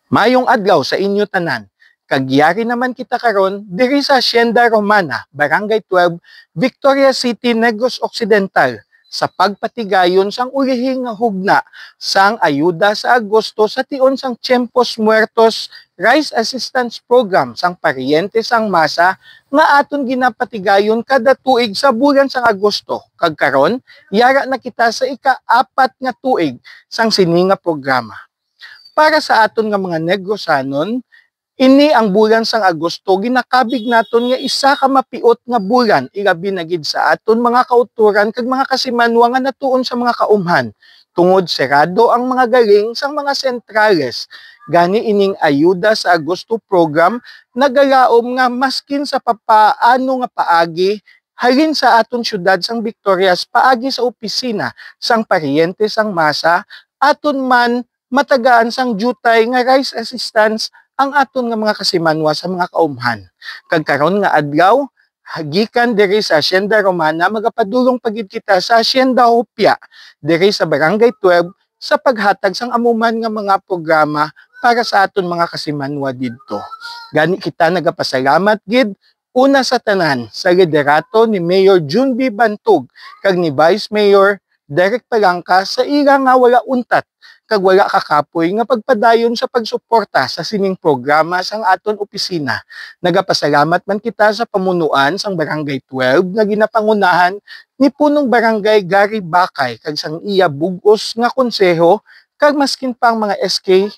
Mayong adlaw sa inyo tanan. Kagyari naman kita karon diri sa Hacienda Romana, Barangay 12, Victoria City, Negros Occidental sa pagpatigayon sang ulihing nga hugna sang ayuda sa Agosto sa tion sang Tiempos Muertos Rice Assistance Program sang paryente sang masa nga aton ginapatigayon kada tuig sa bulan sang Agosto. Kag karon, yara na kita sa ika-4 nga tuig sang sini nga programa. Para sa aton nga mga Negrosanon, ini ang bulan sang Agosto ginakabig naton nga isa ka mapiot nga bulan ilabi na gid sa aton mga kauturan kag mga kasimanwa nga natuon sa mga kaumhan. Tungod serado ang mga galing sang mga sentrales. Gani ining ayuda sa Agosto program nagalaom nga maskin sa papaano nga paagi halin sa aton syudad sang Victorias paagi sa opisina sang paryente sang masa aton man matagaan sang jutay nga rice assistance ang aton nga mga kasimanwa sa mga kaumhan. Kag karon nga adlaw, gikan diri sa Hacienda Romana, magapadulong pagid kita sa Hacienda Hopia diri sa Barangay 12 sa paghatag sang amuman nga mga programa para sa aton mga kasimanwa didto. Gani kita nagapasalamat gid una sa tanan sa liderato ni Mayor June B. Bantog kag ni Vice Mayor Derek Palangka sa ira nga wala untat kag wala kakapoy nga pagpadayon sa pagsuporta sa sining programa sang aton opisina. Nagapasalamat man kita sa pamunuan sang Barangay 12 nga ginapangunahan ni punong Barangay Gary Bakay kag sang iya bug-os nga konseho kag maskin pang mga SK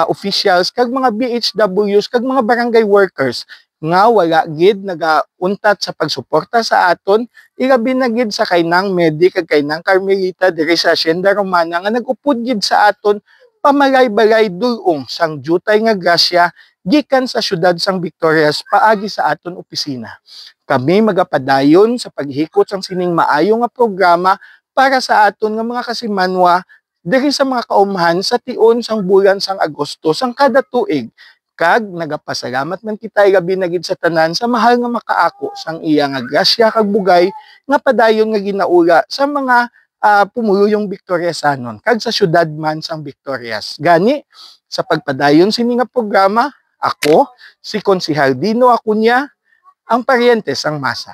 officials kag mga BHWs kag mga barangay workers nga wala gid nagauntat sa pagsuporta sa aton ilabi na gid sa kaynang Medi kag kaynang Carmelita diri sa Hacienda Romana nga nag-upod gid sa aton pamalay-balay dulong sang jutay nga grasya gikan sa syudad sang Victorias paagi sa aton opisina. Kami magapadayon sa paghikot sang sining maayo nga programa para sa aton nga mga kasimanwa diri sa mga kaumhan sa tion sang bulan sang Agosto sang kada tuig. Kag nagapasalamat man kita ilabi na gid sa tanan sa mahal nga makaako sang iya nga grasya kag bugay nga padayon nga ginaula sa mga pumuluyong Victoriasanon kag sa syudad man sang Victorias. Gani sa pagpadayon sini nga programa, ako si Konsehal Dino Acuña, ang paryente sang masa.